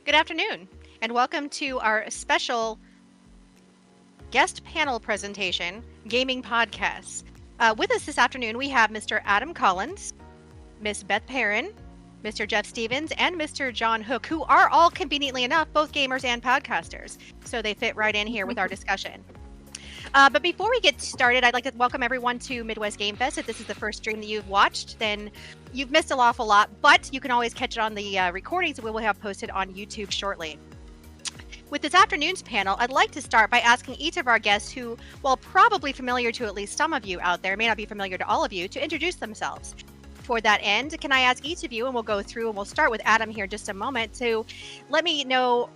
Good afternoon, and welcome to our special guest panel presentation, Gaming Podcasts. With us this afternoon, we have Mr. Adam Collins, Miss Beth Perrin, Mr. Jeff Stevens, and Mr. John Hook, who are all, conveniently enough, both gamers and podcasters. So they fit right in here with our discussion. But before we get started, I'd like to welcome everyone to Midwest Game Fest. If this is the first stream that you've watched, then you've missed an awful lot, but you can always catch it on the recordings that we will have posted on YouTube shortly. With this afternoon's panel, I'd like to start by asking each of our guests who, while probably familiar to at least some of you out there, may not be familiar to all of you, to introduce themselves. For that end, can I ask each of you, and we'll go through, and we'll start with Adam here just a moment, to let me know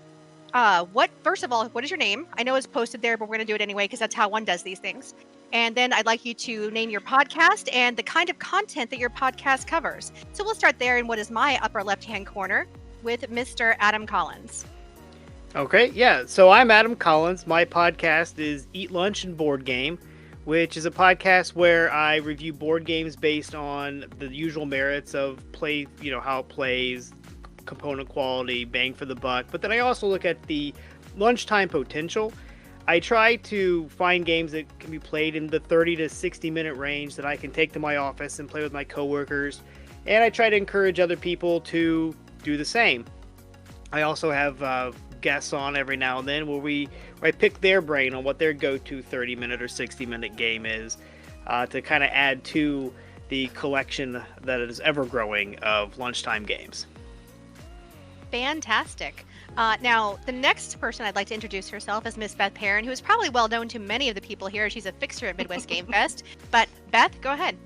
first of all, what is your name? I know it's posted there, but we're going to do it anyway because that's how one does these things. And then I'd like you to name your podcast and the kind of content that your podcast covers. So we'll start there in what is my upper left-hand corner with Mr. Adam Collins. Okay, yeah. So I'm Adam Collins. My podcast is Eat Lunch and Board Game, which is a podcast where I review board games based on the usual merits of play, how it plays, component quality, bang for the buck, but then I also look at the lunchtime potential. I try to find games that can be played in the 30 to 60 minute range that I can take to my office and play with my coworkers, and I try to encourage other people to do the same. I also have guests on every now and then where I pick their brain on what their go-to 30 minute or 60 minute game is, to kind of add to the collection that is ever growing of lunchtime games. Fantastic. Now, the next person I'd like to introduce herself is Miss Beth Perrin, who is probably well known to many of the people here. She's a fixture at Midwest Game Fest. But Beth, go ahead.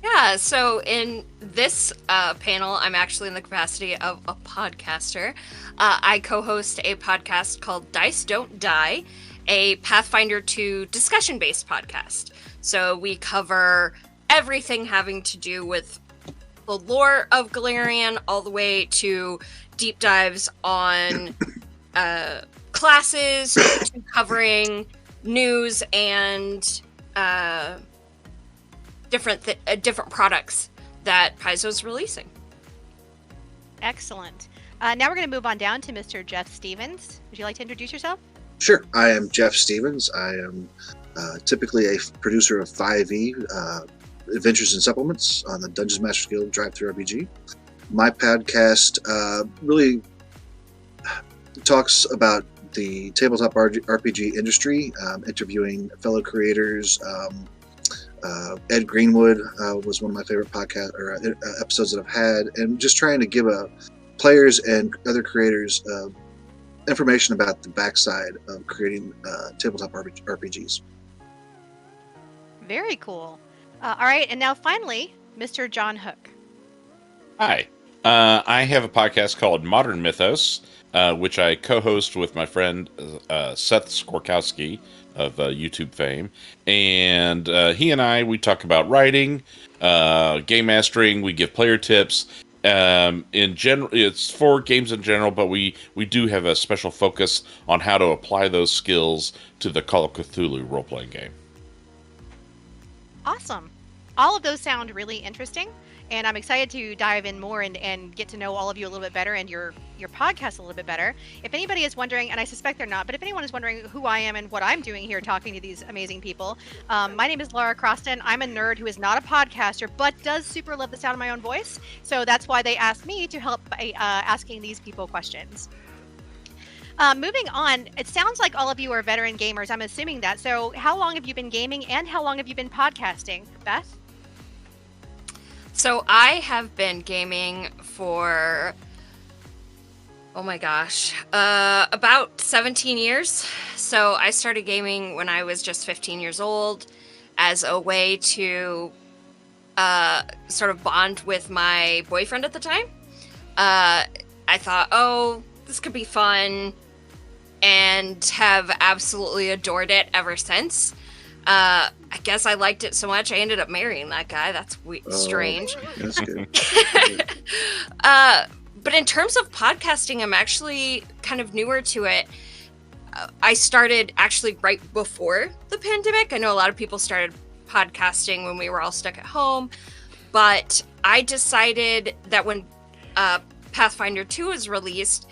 Yeah, so in this panel, I'm actually in the capacity of a podcaster. I co-host a podcast called Dice Don't Die, a Pathfinder 2 discussion-based podcast. So we cover everything having to do with the lore of Galarian, all the way to deep dives on classes, to covering news and different products that Paizo's releasing. Excellent. Now we're going to move on down to Mr. Jeff Stevens. Would you like to introduce yourself? Sure. I am Jeff Stevens. I am typically a producer of 5e, Adventures and Supplements on the Dungeons Masters Guild Drive-Thru RPG. My podcast really talks about the tabletop RPG industry, interviewing fellow creators. Ed Greenwood was one of my favorite podcast or episodes that I've had, and just trying to give players and other creators information about the backside of creating tabletop RPGs. Very cool. All right, and now finally, Mr. John Hook. Hi. I have a podcast called Modern Mythos, which I co-host with my friend Seth Skorkowski of YouTube fame. And he and we talk about writing, game mastering, we give player tips. In general, it's for games in general, but we do have a special focus on how to apply those skills to the Call of Cthulhu role-playing game. Awesome. All of those sound really interesting, and I'm excited to dive in more and get to know all of you a little bit better and your podcast a little bit better. If anybody is wondering, and I suspect they're not, but if anyone is wondering who I am and what I'm doing here talking to these amazing people, my name is Laura Croston. I'm a nerd who is not a podcaster, but does super love the sound of my own voice. So that's why they asked me to help by asking these people questions. Moving on, it sounds like all of you are veteran gamers. I'm assuming that. So how long have you been gaming and how long have you been podcasting? Beth? So I have been gaming for, oh my gosh, about 17 years. So I started gaming when I was just 15 years old as a way to sort of bond with my boyfriend at the time. I thought, oh, this could be fun, and have absolutely adored it ever since. I guess I liked it so much I ended up marrying that guy. That's strange. That's good. But in terms of podcasting, I'm actually kind of newer to it. I started actually right before the pandemic. I know a lot of people started podcasting when we were all stuck at home, but I decided that when Pathfinder 2 is released,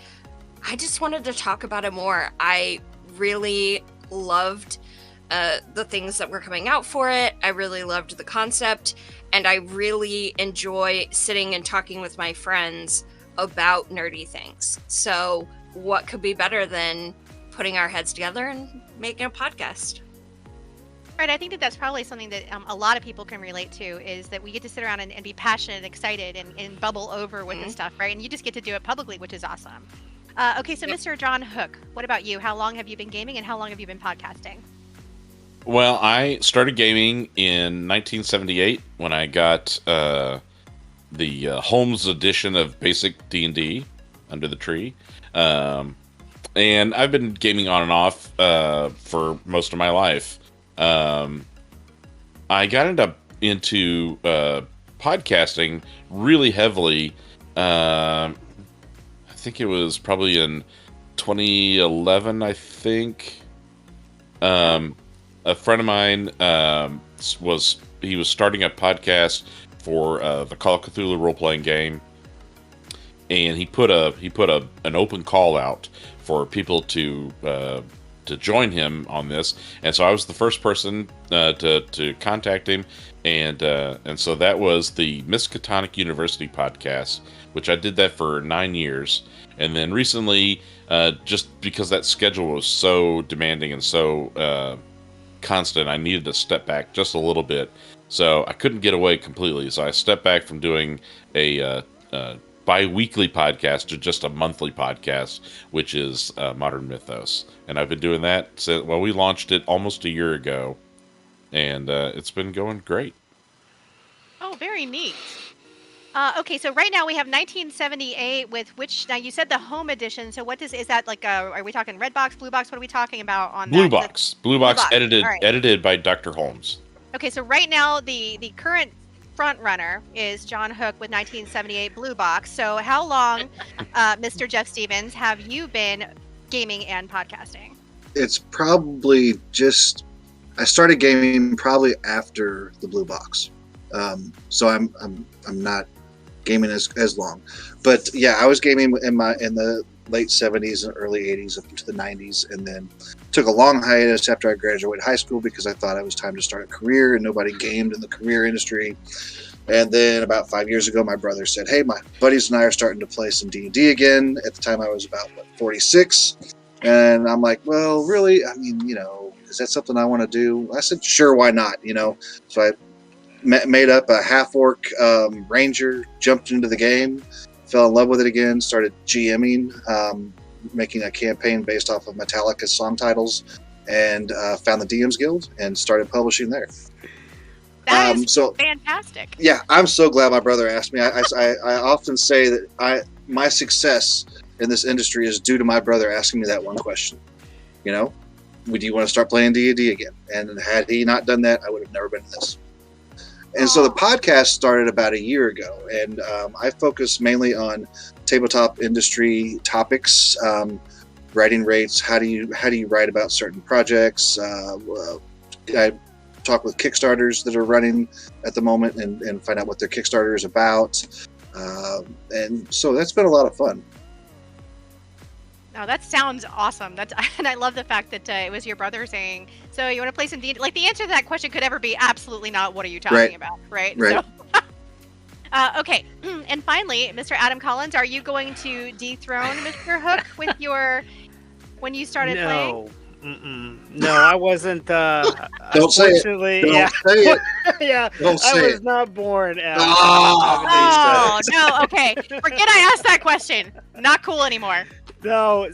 I just wanted to talk about it more. I really loved the things that were coming out for it. I really loved the concept, and I really enjoy sitting and talking with my friends about nerdy things. So what could be better than putting our heads together and making a podcast? Right, I think that that's probably something that a lot of people can relate to, is that we get to sit around and be passionate and excited and bubble over with this stuff, right? And you just get to do it publicly, which is awesome. Okay, so Mr. John Hook, what about you? How long have you been gaming and how long have you been podcasting? Well, I started gaming in 1978 when I got the Holmes edition of Basic D&D under the tree. And I've been gaming on and off for most of my life. I got into podcasting really heavily. I think it was probably in 2011, I think. A friend of mine was starting a podcast for the Call of Cthulhu role-playing game, and he put an open call out for people to join him on this, and so I was the first person to contact him, and so that was the Miskatonic University podcast, which I did that for 9 years, and then recently, just because that schedule was so demanding and so constant, I needed to step back just a little bit, so I couldn't get away completely. So I stepped back from doing a bi-weekly podcast to just a monthly podcast, which is Modern Mythos, and I've been doing that since, well, we launched it almost a year ago, and it's been going great. Oh, very neat. Okay, so right now we have 1978 with which, now you said the home edition, so is that like are we talking red box, blue box? What are we talking about on Blue that? Box. Blue Box edited All right. edited by Dr. Holmes. Okay, so right now the current front runner is John Hook with 1978 Blue Box. So how long, Mr. Jeff Stevens, have you been gaming and podcasting? It's probably just, I started gaming probably after the Blue Box, so I'm not gaming as long, but yeah, I was gaming in the late 70s and early 80s up into the 90s, and then took a long hiatus after I graduated high school because I thought it was time to start a career, and nobody gamed in the career industry. And then about 5 years ago, my brother said, hey, my buddies and I are starting to play some D&D again. At the time I was about 46, and I'm like, well, really, I mean, is that something I want to do? I said, sure, why not? So I made up a half-orc ranger, jumped into the game, fell in love with it again, started GMing, making a campaign based off of Metallica's song titles, and found the DMs Guild and started publishing there. That is fantastic. Yeah, I'm so glad my brother asked me. I often say that my success in this industry is due to my brother asking me that one question. Would you want to start playing D&D again? And had he not done that, I would have never been in this. And so the podcast started about a year ago, and I focus mainly on tabletop industry topics, writing rates. How do you write about certain projects? I talk with Kickstarters that are running at the moment and find out what their Kickstarter is about. And so that's been a lot of fun. Oh, that sounds awesome. And I love the fact that it was your brother saying, so you want to play some D&D? Like, the answer to that question could ever be absolutely not. What are you talking about? Right. Right. So, okay. And finally, Mr. Adam Collins, are you going to dethrone Mr. Hook with when you started playing? No, I wasn't. Don't say it. Don't yeah. say it. Yeah, Don't say I was it. not born. Oh, no. Okay. Forget I asked that question. Not cool anymore. No,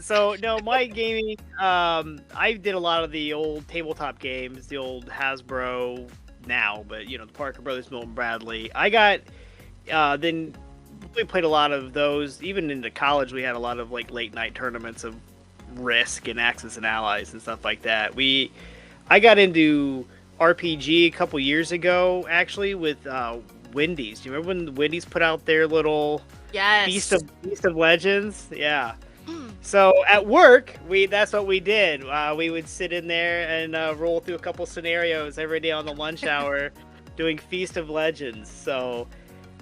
my gaming, I did a lot of the old tabletop games, the old Hasbro now, but the Parker Brothers, Milton Bradley. I got, then we played a lot of those. Even into college, we had a lot of like late night tournaments of Risk and Axis and Allies and stuff like that. I got into RPG a couple years ago, actually, with Wendy's. Do you remember when Wendy's put out their little Feast of Legends? Yeah. So at work, that's what we did. We would sit in there and roll through a couple scenarios every day on the lunch hour, doing Feast of Legends. So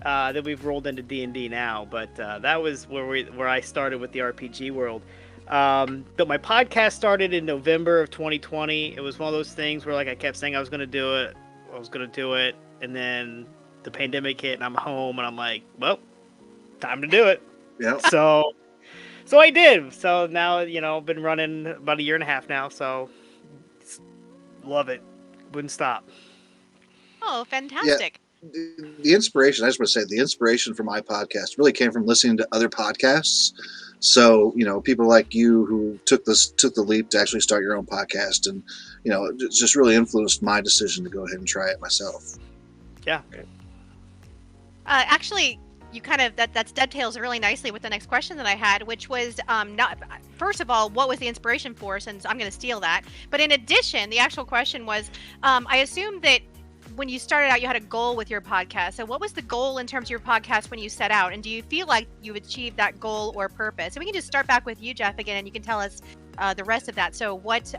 Then we've rolled into D&D now, but that was where I started with the RPG world. But my podcast started in November of 2020. It was one of those things where like I kept saying I was going to do it, and then the pandemic hit, and I'm home, and I'm like, well, time to do it. Yeah. So I did. So now, I've been running about a year and a half now. So love it. Wouldn't stop. Oh, fantastic. The inspiration, I just want to say, the inspiration for my podcast really came from listening to other podcasts. So, people like you who took the leap to actually start your own podcast, and, it just really influenced my decision to go ahead and try it myself. Yeah. Actually, you kind of that dovetails really nicely with the next question that I had, which was not first of all, what was the inspiration for? Since I'm going to steal that, but in addition, the actual question was, I assume that when you started out, you had a goal with your podcast. So, what was the goal in terms of your podcast when you set out, and do you feel like you achieved that goal or purpose? So we can just start back with you, Jeff, again, and you can tell us the rest of that. So, what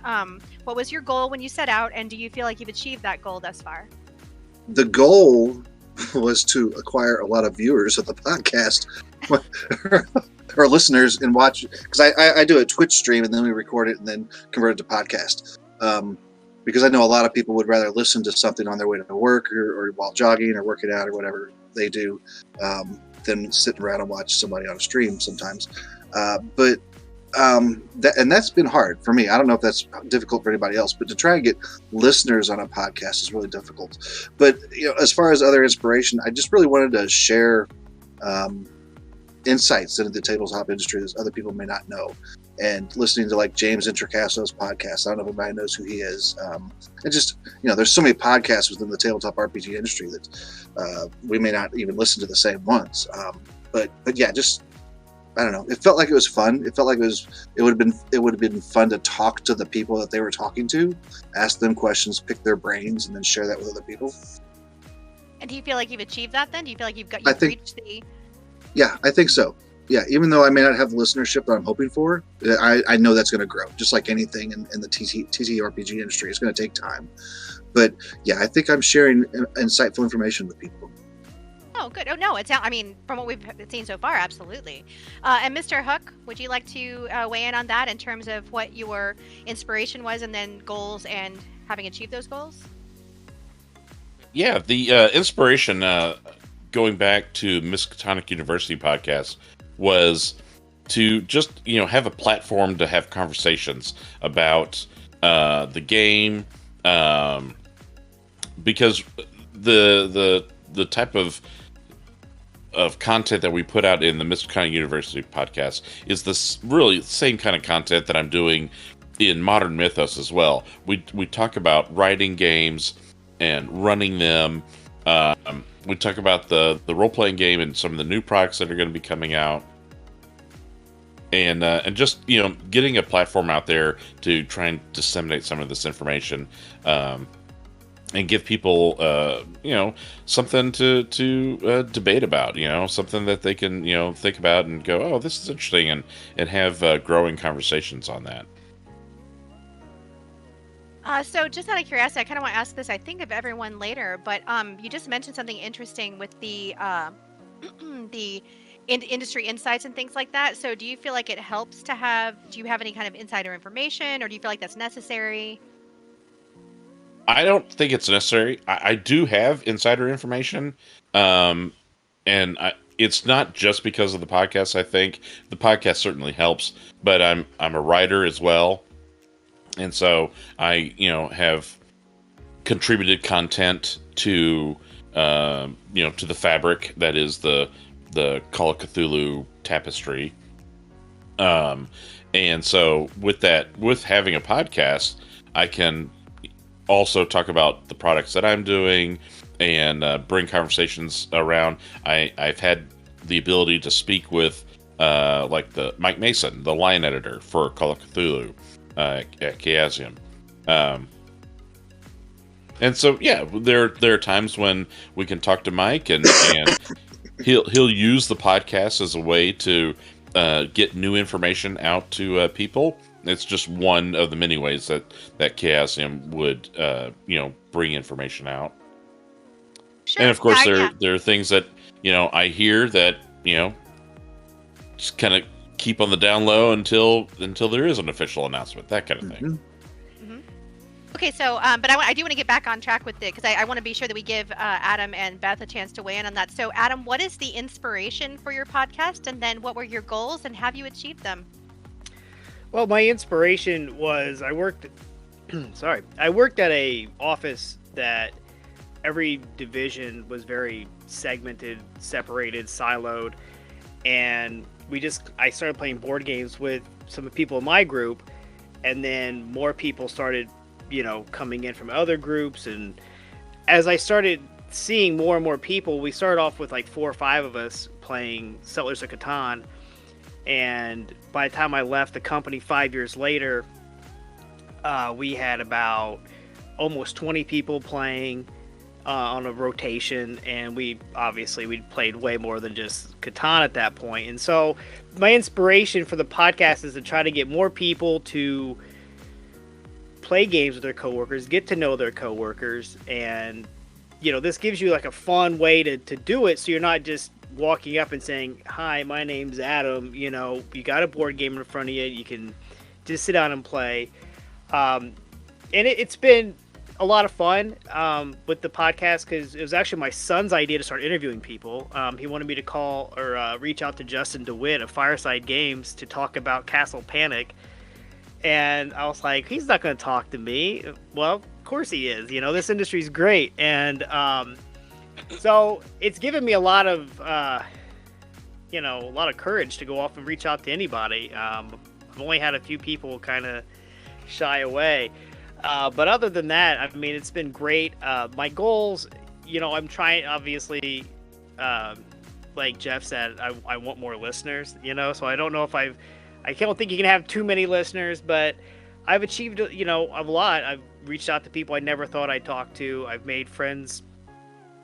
was your goal when you set out, and do you feel like you've achieved that goal thus far? The goal was to acquire a lot of viewers of the podcast or listeners and watch, because I do a Twitch stream and then we record it and then convert it to podcast, because I know a lot of people would rather listen to something on their way to work or while jogging or working out or whatever they do, than sitting around and watch somebody on a stream sometimes. But that's been hard for me. I don't know if that's difficult for anybody else, but to try and get listeners on a podcast is really difficult. But as far as other inspiration, I just really wanted to share insights into the tabletop industry that other people may not know. And listening to like James Introcasso's podcast, I don't know if anybody knows who he is. And just there's so many podcasts within the tabletop RPG industry that we may not even listen to the same ones. But yeah, just. I don't know. It felt like it was fun. It felt like it would have been fun to talk to the people that they were talking to, ask them questions, pick their brains, and then share that with other people. And do you feel like you've achieved that then? Do you feel like you've reached the... Yeah, I think so. Yeah, even though I may not have the listenership that I'm hoping for, I know that's going to grow, just like anything in the TTRPG industry. It's going to take time. But yeah, I think I'm sharing insightful information with people. Oh, good. Oh, no, from what we've seen so far, absolutely. And Mr. Hook, would you like to weigh in on that in terms of what your inspiration was and then goals and having achieved those goals? Yeah, the inspiration going back to Miskatonic University podcast was to just, have a platform to have conversations about the game, because the type of content that we put out in the Miskatonic University podcast is this really same kind of content that I'm doing in Modern Mythos as well. We talk about writing games and running them. We talk about the role-playing game and some of the new products that are going to be coming out. And just, getting a platform out there to try and disseminate some of this information, and give people, something to debate about, something that they can, think about and go, oh, this is interesting, and have growing conversations on that. So just out of curiosity, I kind of want to ask this, I think, of everyone later, but you just mentioned something interesting with the the industry insights and things like that. So do you feel like it helps to do you have any kind of insider information, or do you feel like that's necessary? I don't think it's necessary. I do have insider information, and it's not just because of the podcast. I think the podcast certainly helps, but I'm a writer as well, and so I have contributed content to to the fabric that is the Call of Cthulhu tapestry, and so with having a podcast, I can also talk about the products that I'm doing and bring conversations around. I've had the ability to speak with like the Mike Mason, the line editor for Call of Cthulhu at Chaosium. And so yeah, there are times when we can talk to Mike and he'll use the podcast as a way to get new information out to people. It's just one of the many ways that Chaosium would, bring information out. Sure. And of course, there are things that I hear that, just kind of keep on the down low until there is an official announcement, that kind of thing. Okay, so, but I do want to get back on track with it, because I want to be sure that we give Adam and Beth a chance to weigh in on that. So, Adam, what is the inspiration for your podcast? And then what were your goals, and have you achieved them? Well, my inspiration was I worked at a office that every division was very segmented, separated, siloed, and I started playing board games with some people in my group, and then more people started, coming in from other groups, and as I started seeing more and more people, we started off with like 4 or 5 of us playing Settlers of Catan, and by the time I left the company 5 years later, we had about almost 20 people playing on a rotation, and we played way more than just Catan at that point. And so my inspiration for the podcast is to try to get more people to play games with their coworkers, get to know their coworkers, and this gives you like a fun way to do it, so you're not just walking up and saying, "Hi, my name's Adam," you got a board game in front of you, you can just sit down and play. And it's been a lot of fun with the podcast, because it was actually my son's idea to start interviewing people. He wanted me to call or reach out to Justin DeWitt of Fireside Games to talk about Castle Panic, and I was like, he's not going to talk to me. Well, of course he is. This industry's great, and so it's given me a lot of courage to go off and reach out to anybody. I've only had a few people kind of shy away. But other than that, it's been great. My goals, I'm trying, obviously, like Jeff said, I want more listeners, so I don't know if I don't think you can have too many listeners, but I've achieved, a lot. I've reached out to people I never thought I'd talk to. I've made friends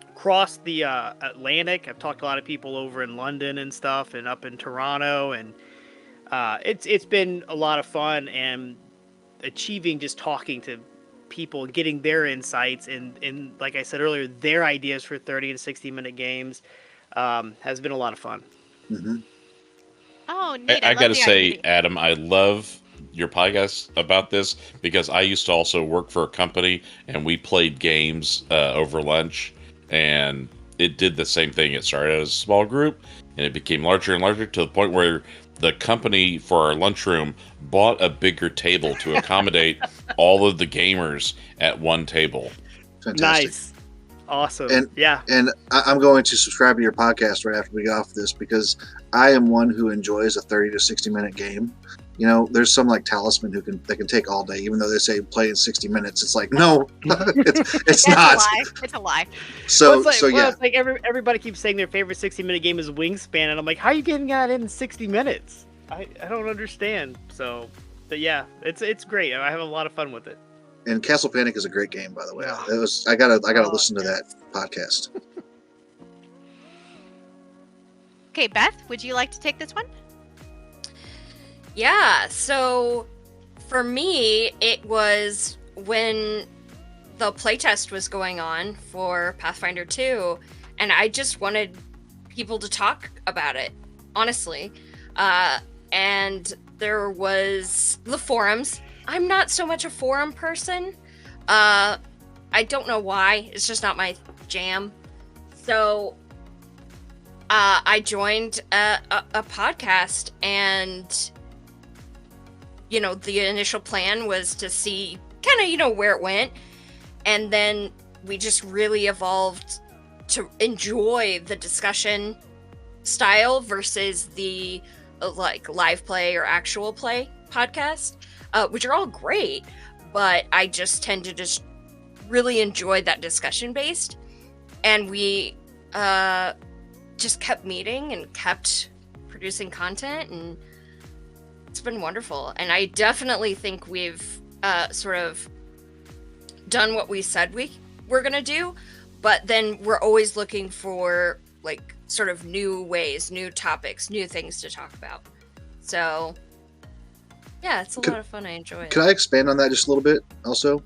across the Atlantic. I've talked to a lot of people over in London and stuff, and up in Toronto, and it's been a lot of fun, and achieving just talking to people, getting their insights, and like I said earlier, their ideas for 30 and 60-minute games has been a lot of fun. Oh, neat. I gotta say, Adam, I love your podcast about this, because I used to also work for a company, and we played games over lunch, and it did the same thing. It started as a small group, and it became larger and larger, to the point where the company for our lunchroom bought a bigger table to accommodate all of the gamers at one table. Fantastic. Nice. Awesome. And, yeah. And I'm going to subscribe to your podcast right after we get off this, because I am one who enjoys a 30 to 60-minute game. There's some like Talisman that can take all day, even though they say play in 60 minutes. It's like, no, it's not. It's a lie. So yeah. It's like everybody keeps saying their favorite 60-minute game is Wingspan, and I'm like, how are you getting that in 60 minutes? I don't understand. So, but yeah, it's great. I have a lot of fun with it. And Castle Panic is a great game, by the way. Yeah. I gotta listen to that podcast. Okay, Beth, would you like to take this one? Yeah, so for me, it was when the playtest was going on for Pathfinder 2, and I just wanted people to talk about it, honestly. And there was the forums. I'm not so much a forum person. I don't know why. It's just not my jam. So I joined a podcast, and the initial plan was to see kind of where it went, and then we just really evolved to enjoy the discussion style versus the like live play or actual play podcast, which are all great, but I just tend to just really enjoy that discussion based, and we just kept meeting and kept producing content, and it's been wonderful. And I definitely think we've sort of done what we said we were gonna do, but then we're always looking for like sort of new ways, new topics, new things to talk about. So yeah, it's a lot of fun. I enjoy it. Can I expand on that just a little bit also?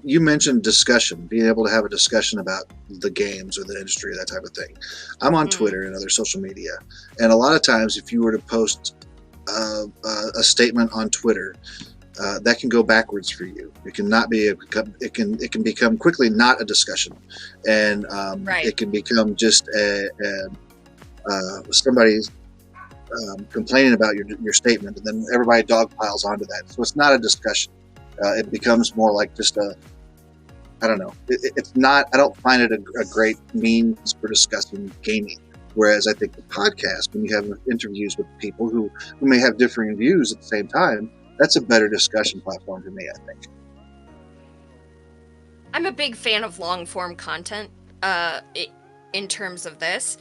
you mentioned discussion, being able to have a discussion about the games or the industry, that type of thing. I'm on Twitter and other social media, and a lot of times, if you were to post a statement on Twitter, that can go backwards for you. It can not be. It can become quickly not a discussion, and it can become just somebody complaining about your statement, and then everybody dogpiles onto that. So it's not a discussion. It becomes more like just I don't know. It's not. I don't find it a great means for discussing gaming. Whereas I think the podcast, when you have interviews with people who may have differing views at the same time, that's a better discussion platform for me, I think. I'm a big fan of long form content in terms of this.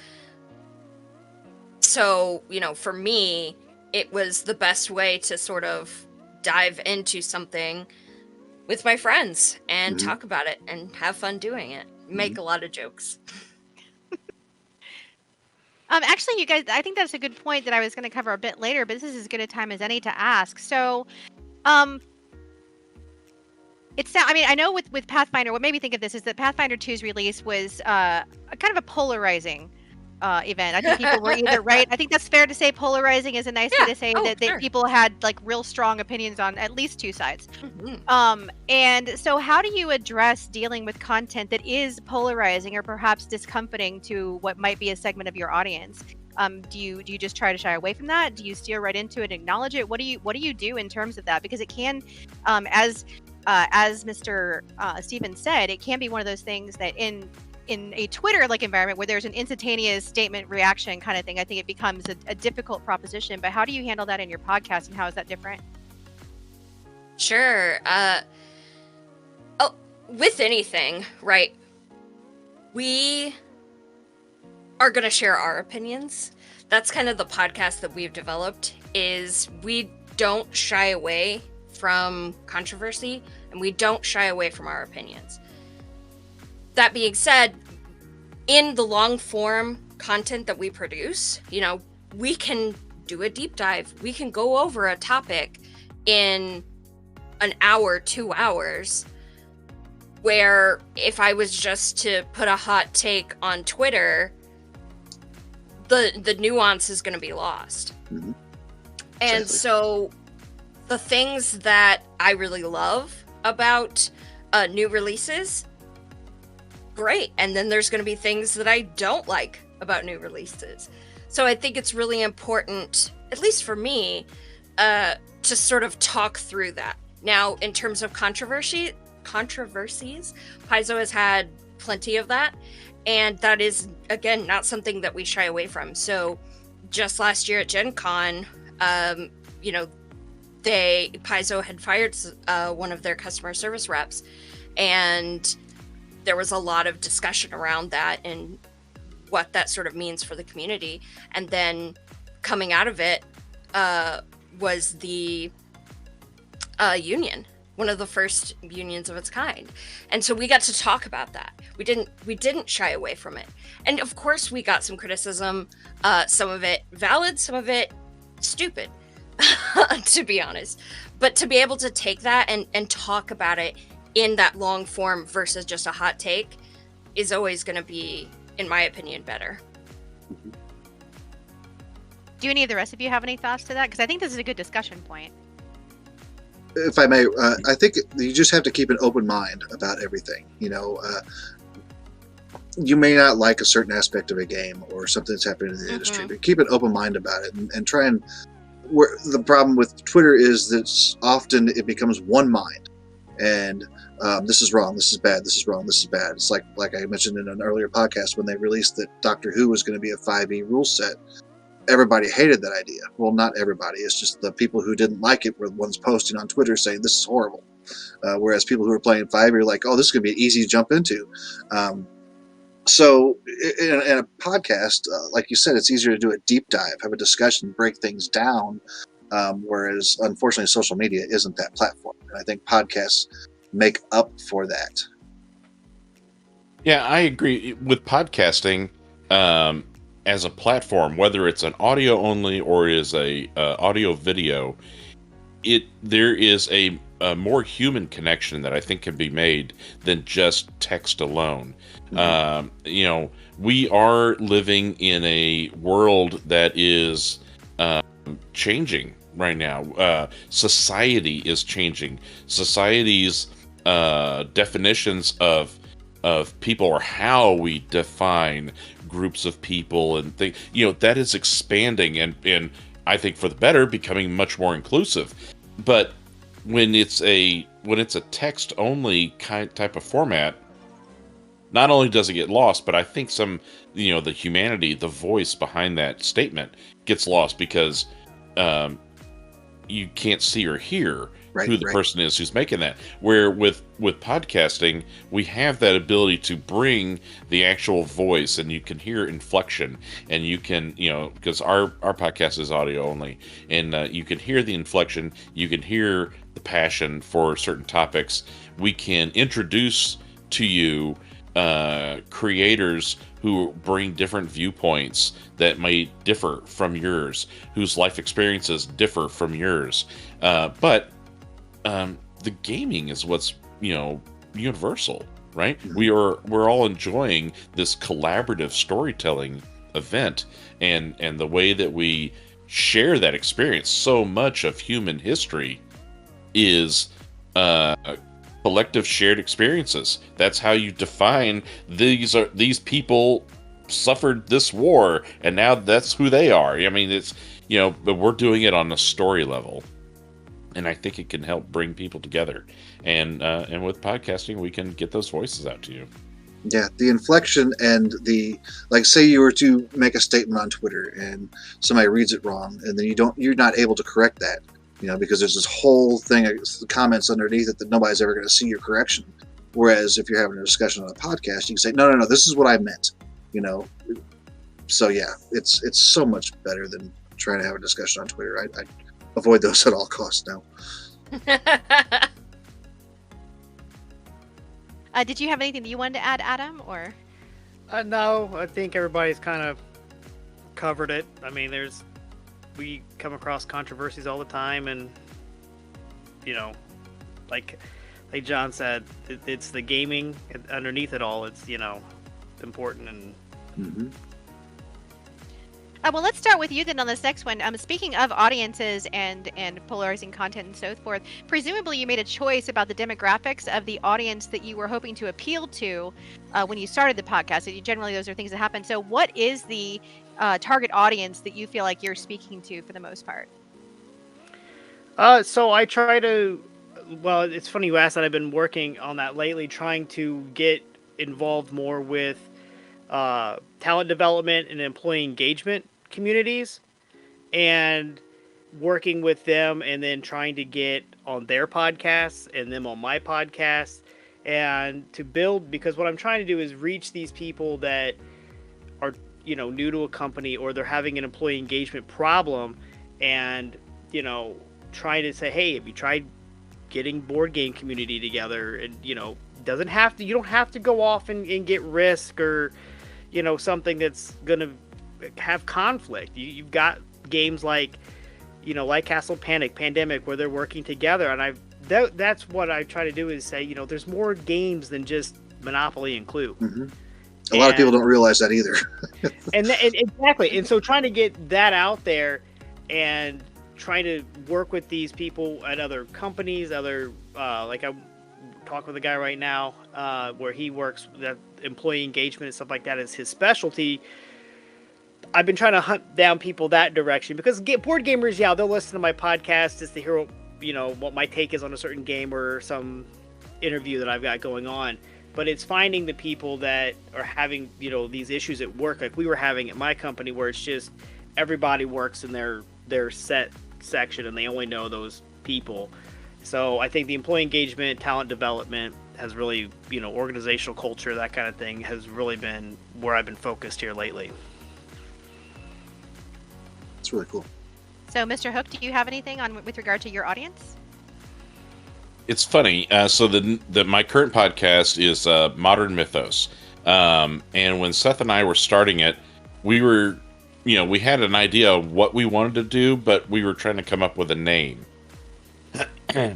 So, for me, it was the best way to sort of dive into something with my friends and talk about it and have fun doing it. Make a lot of jokes. Actually, you guys, I think that's a good point that I was going to cover a bit later, but this is as good a time as any to ask. So, I know with Pathfinder, what made me think of this is that Pathfinder 2's release was kind of a polarizing event. I think people were either right. I think that's fair to say. Polarizing is a nice way to say that sure. People had like real strong opinions on at least two sides. And so, how do you address dealing with content that is polarizing or perhaps discomforting to what might be a segment of your audience? Do you just try to shy away from that? Do you steer right into it and acknowledge it? What do you do in terms of that? Because it can, as Mr. Stevens said, it can be one of those things that in a Twitter-like environment where there's an instantaneous statement reaction kind of thing, I think it becomes a difficult proposition. But how do you handle that in your podcast, and how is that different? Sure. With anything, right? We are going to share our opinions. That's kind of the podcast that we've developed, is we don't shy away from controversy, and we don't shy away from our opinions. That being said, in the long form content that we produce, we can do a deep dive. We can go over a topic in an hour, 2 hours, where if I was just to put a hot take on Twitter, the nuance is going to be lost. And exactly. So the things that I really love about new releases, great. And then there's going to be things that I don't like about new releases. So I think it's really important, at least for me, to sort of talk through that. Now, in terms of controversies, Paizo has had plenty of that. And that is, again, not something that we shy away from. So just last year at Gen Con, Paizo had fired one of their customer service reps, and there was a lot of discussion around that and what that sort of means for the community. And then coming out of it was the union, one of the first unions of its kind. And so we got to talk about that. We didn't shy away from it. And of course we got some criticism, some of it valid, some of it stupid, to be honest. But to be able to take that and talk about it in that long form versus just a hot take is always going to be, in my opinion, better. Do any of the rest of you have any thoughts to that? Because I think this is a good discussion point. If I may, I think you just have to keep an open mind about everything. You may not like a certain aspect of a game or something that's happening in the industry, but keep an open mind about it and try and. The problem with Twitter is that often it becomes one mind, and this is wrong, this is bad, this is wrong, this is bad. It's like I mentioned in an earlier podcast when they released that Doctor Who was going to be a 5e rule set. Everybody hated that idea. Well, not everybody. It's just the people who didn't like it were the ones posting on Twitter saying this is horrible. Whereas people who are playing 5e are like, oh, this is going to be easy to jump into. So in a podcast, like you said, it's easier to do a deep dive, have a discussion, break things down, whereas unfortunately social media isn't that platform. And I think podcasts make up for that. Yeah, I agree with podcasting as a platform, whether it's an audio only or is a audio video. There is a a more human connection that I think can be made than just text alone. You know, we are living in a world that is changing right now. Society is changing. Society's definitions of people, or how we define groups of people and things, you know, that is expanding, and I think for the better, becoming much more inclusive. But when it's a text only type of format, not only does it get lost, but I think the humanity, the voice behind that statement gets lost, because you can't see or hear who the person is who's making that. Where with podcasting, we have that ability to bring the actual voice, and you can hear inflection, and you can, because our podcast is audio only, and you can hear the inflection, you can hear the passion for certain topics. We can introduce to you creators who bring different viewpoints that may differ from yours, whose life experiences differ from yours. But the gaming is what's, universal, right? Mm-hmm. We're all enjoying this collaborative storytelling event, and the way that we share that experience. So much of human history is collective shared experiences. That's how you define these people suffered this war, and now that's who they are. I mean, it's, but we're doing it on a story level, and I think it can help bring people together. And with podcasting, we can get those voices out to you. Yeah, the inflection and say you were to make a statement on Twitter and somebody reads it wrong, and then you're not able to correct that. Because there's this whole thing of comments underneath it that nobody's ever going to see your correction. Whereas if you're having a discussion on a podcast, you can say, no, this is what I meant. So yeah, it's so much better than trying to have a discussion on Twitter. I avoid those at all costs now. Did you have anything that you wanted to add, Adam? Or no, I think everybody's kind of covered it. I mean, we come across controversies all the time, and like John said, it's the gaming underneath it all. It's important. And mm-hmm. Well, let's start with you then on this next one. Speaking of audiences and polarizing content and so forth, presumably you made a choice about the demographics of the audience that you were hoping to appeal to when you started the podcast. Generally, those are things that happen. So what is the target audience that you feel like you're speaking to for the most part? So I try to, well, it's funny you asked that. I've been working on that lately, trying to get involved more with talent development and employee engagement communities, and working with them, and then trying to get on their podcasts and them on my podcast, and to build, because what I'm trying to do is reach these people that are new to a company, or they're having an employee engagement problem, and trying to say, hey, have you tried getting board game community together? And you don't have to go off and get Risk or something that's gonna have conflict. You've got games like like Castle Panic, Pandemic, where they're working together, and that's what I try to do, is say there's more games than just Monopoly and Clue. Mm-hmm. A lot of people don't realize that either. and exactly. And so trying to get that out there, and trying to work with these people at other companies, like I'm talking with a guy right now where he works, that employee engagement and stuff like that is his specialty. I've been trying to hunt down people that direction, because board gamers, they'll listen to my podcast just to hear what my take is on a certain game or some interview that I've got going on. But it's finding the people that are having, these issues at work, like we were having at my company, where it's just everybody works in their set section and they only know those people. So I think the employee engagement, talent development has really, organizational culture, that kind of thing, has really been where I've been focused here lately. It's really cool. So, Mr. Hook, do you have anything with regard to your audience? It's funny. So my current podcast is Modern Mythos, and when Seth and I were starting it, we were, we had an idea of what we wanted to do, but we were trying to come up with a name.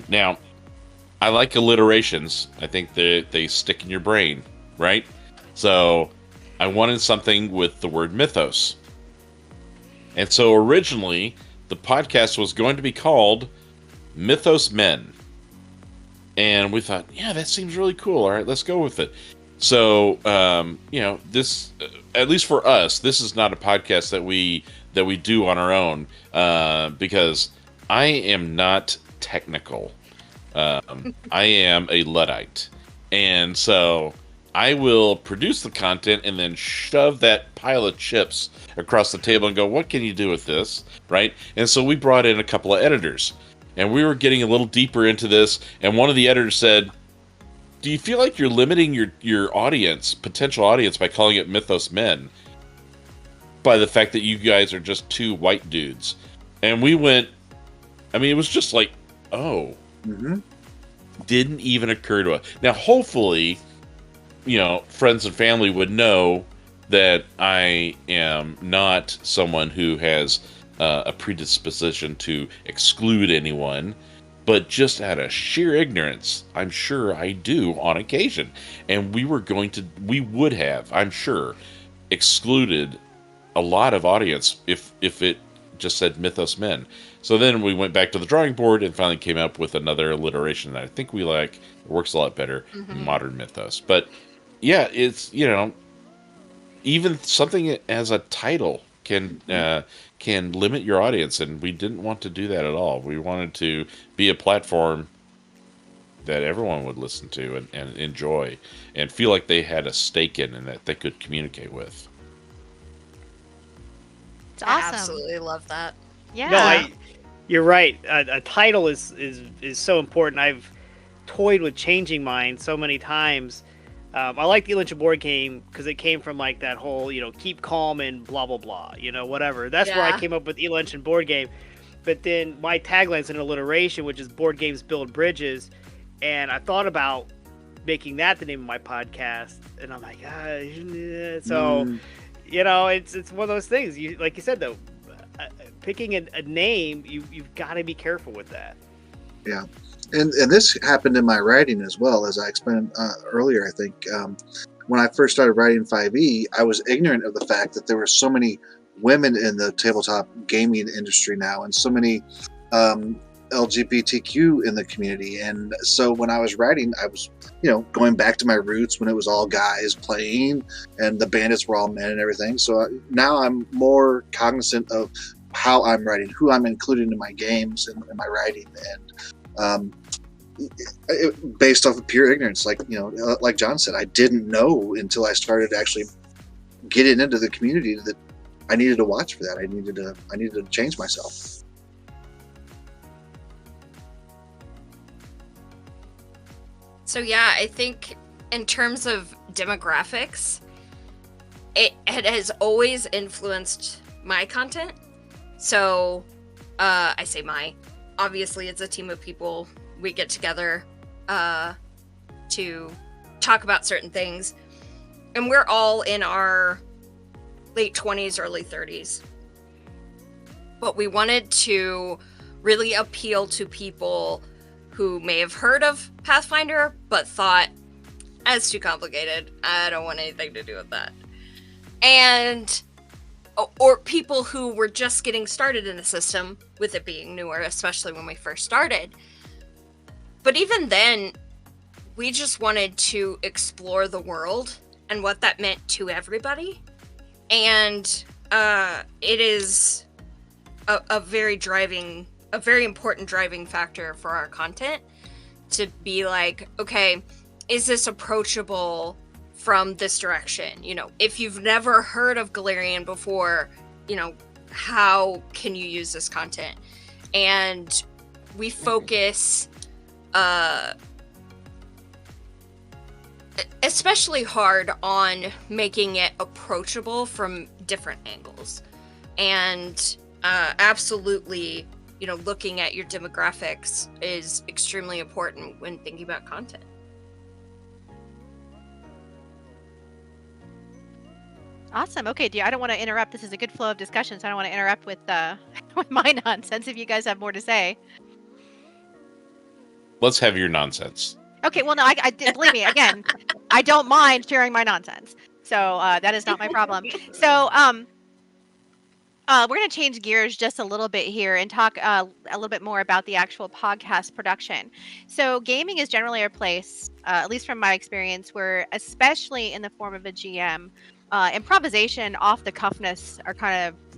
Now, I like alliterations. I think they stick in your brain, right? So I wanted something with the word mythos. And so originally, the podcast was going to be called Mythos Men. And we thought, yeah, that seems really cool. All right, let's go with it. So, this, at least for us, this is not a podcast that we do on our own, because I am not technical. I am a Luddite. And so I will produce the content and then shove that pile of chips across the table and go, what can you do with this? Right? And so we brought in a couple of editors. And we were getting a little deeper into this. And one of the editors said, do you feel like you're limiting your audience, potential audience, by calling it Mythos Men? By the fact that you guys are just two white dudes. And we went, I mean, it was just like, oh. Mm-hmm. Didn't even occur to us. Now, hopefully, friends and family would know that I am not someone who has a predisposition to exclude anyone, but just out of sheer ignorance, I'm sure I do on occasion. And we would have, I'm sure, excluded a lot of audience if it just said Mythos Men. So then we went back to the drawing board and finally came up with another alliteration that I think we like. It works a lot better, Modern Mythos. But yeah, it's, even something as a title can limit your audience, and we didn't want to do that at all. We wanted to be a platform that everyone would listen to and enjoy and feel like they had a stake in and that they could communicate with. It's awesome. I absolutely love that. Yeah. No, you're right. A title is so important. I've toyed with changing mine so many times. I like the Lynch board game because it came from like that whole, keep calm and blah, blah, blah, whatever. That's where I came up with Lunch and board game. But then my tagline's an alliteration, which is board games build bridges. And I thought about making that the name of my podcast. And I'm like, so, it's one of those things. Like you said, though, picking a name, you've got to be careful with that. Yeah. And this happened in my writing as well, as I explained earlier, I think. When I first started writing 5e, I was ignorant of the fact that there were so many women in the tabletop gaming industry now and so many LGBTQ in the community. And so when I was writing, I was, going back to my roots when it was all guys playing and the bandits were all men and everything. So now I'm more cognizant of how I'm writing, who I'm including in my games and in my writing, and based off of pure ignorance, like like John said, I didn't know until I started actually getting into the community that I needed to watch for that. I needed to change myself. So yeah, I think in terms of demographics, it has always influenced my content. So I say obviously it's a team of people. We get together to talk about certain things. And we're all in our late 20s, early 30s. But we wanted to really appeal to people who may have heard of Pathfinder, but thought, that's too complicated. I don't want anything to do with that. Or people who were just getting started in the system, with it being newer, especially when we first started. But even then, we just wanted to explore the world and what that meant to everybody. And it is a very important driving factor for our content to be like, okay, is this approachable from this direction? If you've never heard of Galarian before, how can you use this content? And we focus especially hard on making it approachable from different angles. And absolutely, looking at your demographics is extremely important when thinking about content. Awesome. Okay, I don't want to interrupt. This is a good flow of discussion, so I don't want to interrupt with with my nonsense if you guys have more to say. let's have your nonsense. Okay, well, no, I did, believe me, again, I don't mind sharing my nonsense. So that is not my problem. So we're going to change gears just a little bit here and talk a little bit more about the actual podcast production. So gaming is generally a place, at least from my experience, where, especially in the form of a GM, improvisation, off the cuffness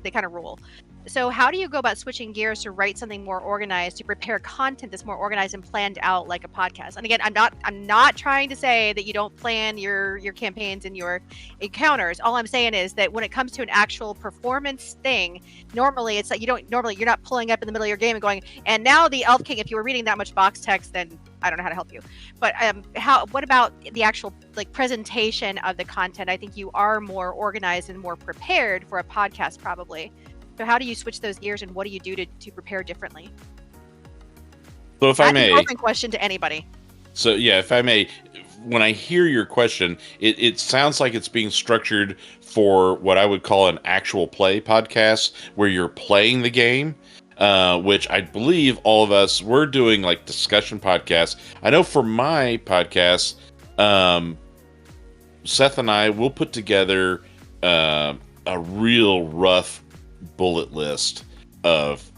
they kind of rule. So how do you go about switching gears to write something more organized, to prepare content that's more organized and planned out like a podcast? And again, I'm not trying to say that you don't plan your campaigns and your encounters. All I'm saying is that when it comes to an actual performance thing, normally it's like you're not pulling up in the middle of your game and going, and now the Elf King, if you were reading that much box text, then I don't know how to help you. But what about the actual like presentation of the content? I think you are more organized and more prepared for a podcast probably. So how do you switch those gears, and what do you do to prepare differently? So if I may, an open question to anybody. So yeah, if I may, when I hear your question, it sounds like it's being structured for what I would call an actual play podcast, where you're playing the game, which I believe all of us, we're doing like discussion podcasts. I know for my podcast, Seth and I will put together a real rough bullet list of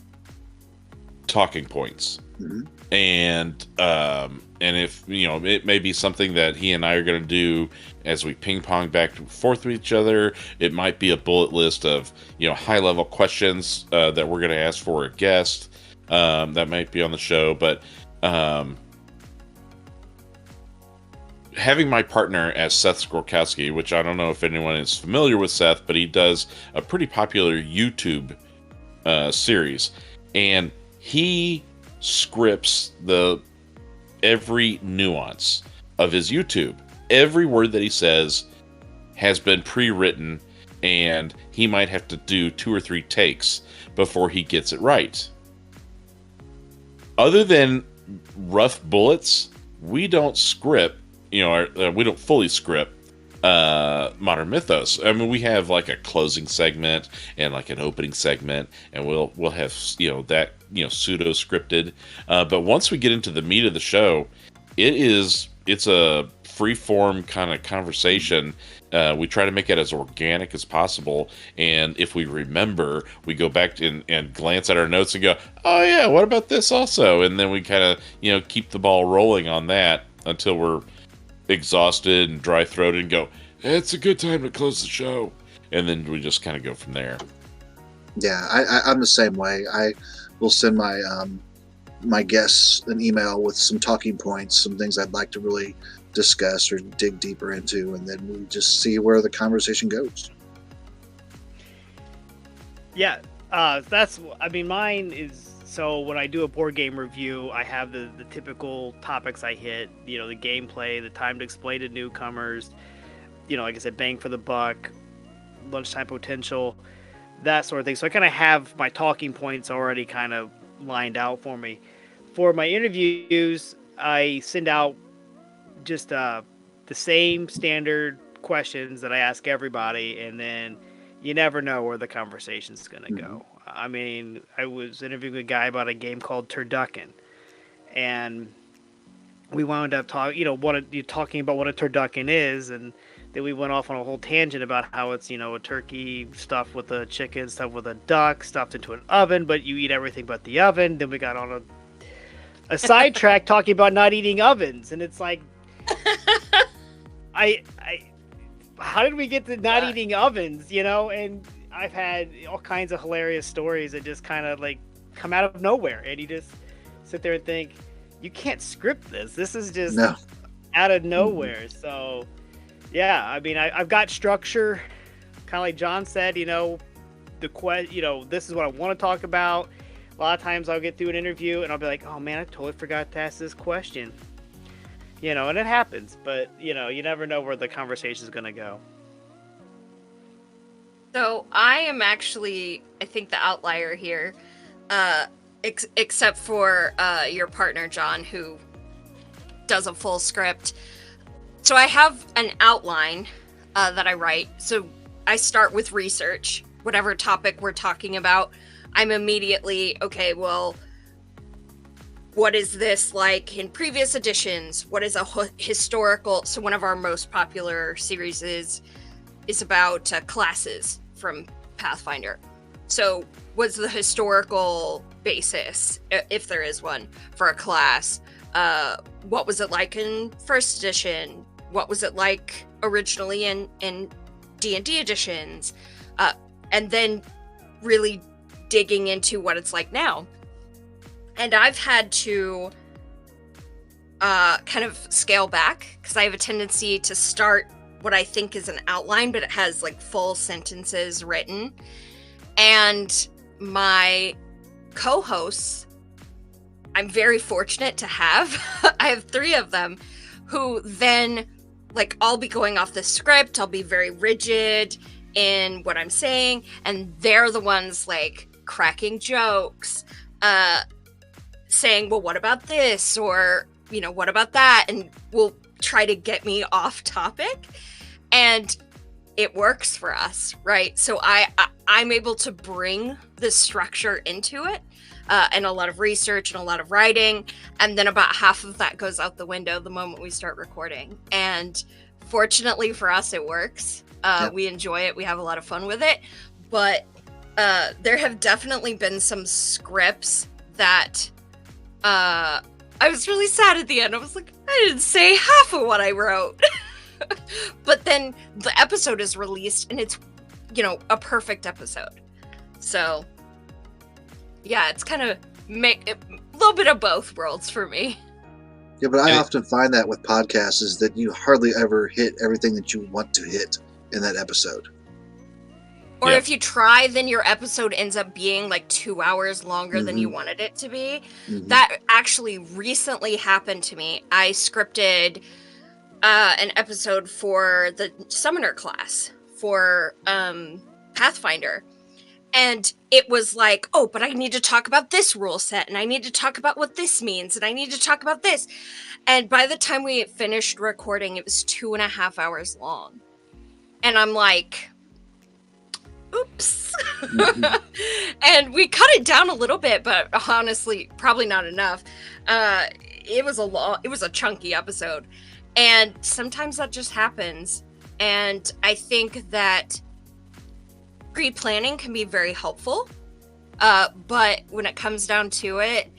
talking points. Mm-hmm. And if it may be something that he and I are going to do as we ping pong back and forth with each other. It might be a bullet list of high level questions that we're going to ask for a guest that might be on the show. But having my partner as Seth Skorkowski, which I don't know if anyone is familiar with Seth, but he does a pretty popular YouTube series, and he scripts every nuance of his YouTube. Every word that he says has been pre-written, and he might have to do 2 or 3 takes before he gets it right. Other than rough bullets, we don't script. We don't fully script Modern Mythos. I mean, we have like a closing segment and like an opening segment, and we'll have that pseudo scripted. But once we get into the meat of the show, it's a free form kind of conversation. We try to make it as organic as possible, and if we remember, we go back and glance at our notes and go, "Oh yeah, what about this also?" And then we kind of keep the ball rolling on that until we're exhausted and dry-throated and go, it's a good time to close the show, and then we just kind of go from there. Yeah, I'm the same way. I will send my my guests an email with some talking points, some things I'd like to really discuss or dig deeper into, and then we just see where the conversation goes. Yeah, mine is, so when I do a board game review, I have the typical topics I hit, the gameplay, the time to explain to newcomers, like I said, bang for the buck, lunchtime potential, that sort of thing. So I kind of have my talking points already kind of lined out for me. For my interviews, I send out just the same standard questions that I ask everybody, and then you never know where the conversation's going to go. I mean, I was interviewing a guy about a game called Turducken, and we wound up talking about what a turducken is, and then we went off on a whole tangent about how it's, a turkey stuffed with a chicken, stuffed with a duck, stuffed into an oven, but you eat everything but the oven. Then we got on a sidetrack talking about not eating ovens, and it's like, how did we get to not eating ovens, and I've had all kinds of hilarious stories that just kind of like come out of nowhere, and you just sit there and think, you can't script this. This is just out of nowhere. So, yeah, I mean, I've got structure, kind of like John said. This is what I want to talk about. A lot of times I'll get through an interview and I'll be like, oh man, I totally forgot to ask this question. And it happens, but you never know where the conversation is going to go. So I am actually, I think, the outlier here, except for your partner, John, who does a full script. So I have an outline that I write. So I start with research, whatever topic we're talking about. I'm immediately, okay, well, what is this like in previous editions? What is a historical? So one of our most popular series is about classes from Pathfinder. So what's the historical basis, if there is one, for a class? What was it like in first edition? What was it like originally in D&D editions? And then really digging into what it's like now. And I've had to kind of scale back, because I have a tendency to start what I think is an outline, but it has like full sentences written. And my co-hosts, I'm very fortunate to have. I have 3 of them who then, like, I'll be going off the script. I'll be very rigid in what I'm saying. And they're the ones, like, cracking jokes, saying, well, what about this? Or, you know, what about that? And will try to get me off topic. And it works for us, right? So I'm able to bring the structure into it, and a lot of research and a lot of writing, and then about half of that goes out the window the moment we start recording. And fortunately for us, it works. We enjoy it. We have a lot of fun with it. But there have definitely been some scripts that I was really sad at the end. I was like, I didn't say half of what I wrote. But then the episode is released and it's, you know, a perfect episode. So yeah, it's kind of a little bit of both worlds for me. Yeah, but I often find that with podcasts is that you hardly ever hit everything that you want to hit in that episode. Or if you try, then your episode ends up being like 2 hours longer than you wanted it to be. That actually recently happened to me. I scripted an episode for the Summoner class for Pathfinder. And it was like, oh, but I need to talk about this rule set, and I need to talk about what this means, and I need to talk about this. And by the time we finished recording, it was 2.5 hours long. And I'm like, oops. And we cut it down a little bit, but honestly, probably not enough. It was a chunky episode. And sometimes that just happens. And I think that pre-planning can be very helpful. But when it comes down to it,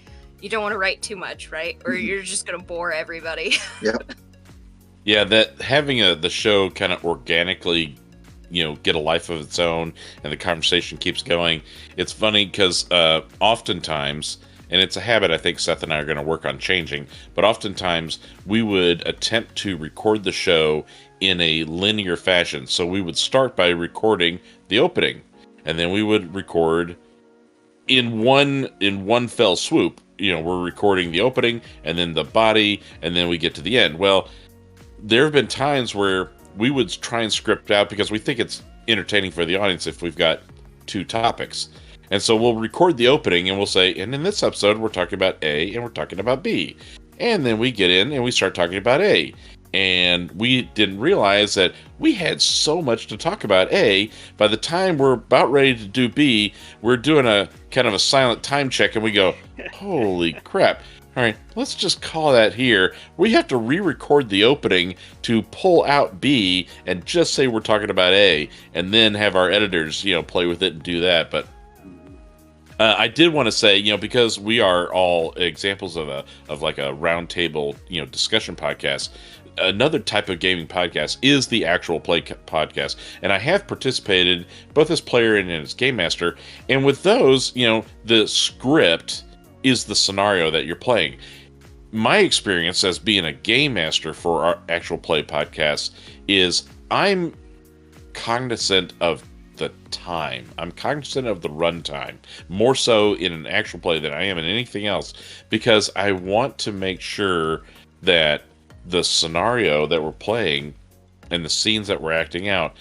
you don't want to write too much, right? Or you're just going to bore everybody. Yep. Yeah, that having the show kind of organically, you know, get a life of its own and the conversation keeps going. It's funny because oftentimes, and it's a habit I think Seth and I are going to work on changing, but oftentimes we would attempt to record the show in a linear fashion. So we would start by recording the opening, and then we would record in one fell swoop. You know, we're recording the opening and then the body, and then we get to the end. Well, there have been times where we would try and script out because we think it's entertaining for the audience if we've got 2 topics. And so we'll record the opening and we'll say, and in this episode, we're talking about A and we're talking about B. And then we get in and we start talking about A. And we didn't realize that we had so much to talk about A. By the time we're about ready to do B, we're doing a kind of a silent time check and we go, holy crap. All right, let's just call that here. We have to re-record the opening to pull out B and just say we're talking about A, and then have our editors, you know, play with it and do that. But I did want to say, you know, because we are all examples of like a roundtable, you know, discussion podcast. Another type of gaming podcast is the actual play podcast, and I have participated both as player and as game master. And with those, you know, the script is the scenario that you're playing. My experience as being a game master for our actual play podcast is I'm cognizant of the time. I'm cognizant of the runtime, more so in an actual play than I am in anything else, because I want to make sure that the scenario that we're playing and the scenes that we're acting out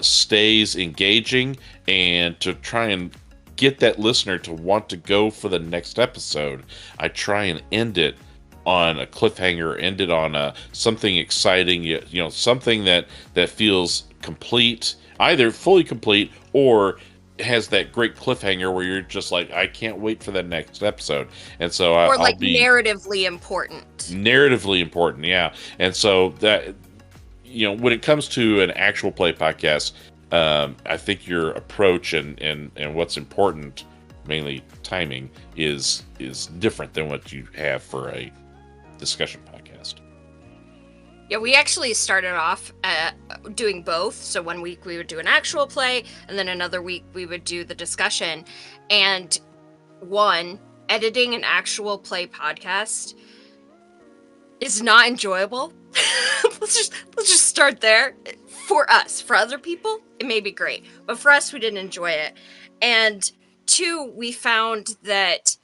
stays engaging, and to try and get that listener to want to go for the next episode. I try and end it on a cliffhanger, end it on something exciting, you know, something that feels complete, either fully complete or has that great cliffhanger where you're just like, I can't wait for the next episode. And so Or I'll like be narratively important. narratively important, yeah. And so that, when it comes to an actual play podcast, I think your approach and what's important, mainly timing, is different than what you have for a discussion podcast. Yeah, we actually started off doing both. So one week we would do an actual play, and then another week we would do the discussion. And editing an actual play podcast is not enjoyable. let's just start there. For us, for other people, it may be great, but for us, we didn't enjoy it. And 2, we found that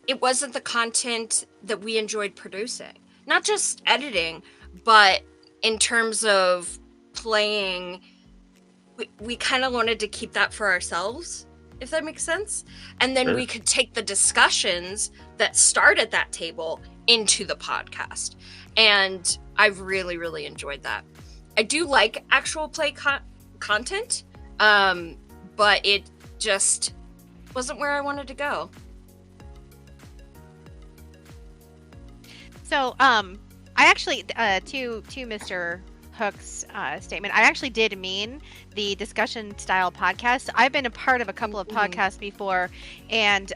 it wasn't the content that we enjoyed producing. Not just editing, but in terms of playing, we kind of wanted to keep that for ourselves, if that makes sense. And then we could take the discussions that start at that table into the podcast. And I've really, really enjoyed that. I do like actual play content, but it just wasn't where I wanted to go. So, I actually, to Mr. Hook's statement, I actually did mean the discussion style podcast. I've been a part of a couple of podcasts before, and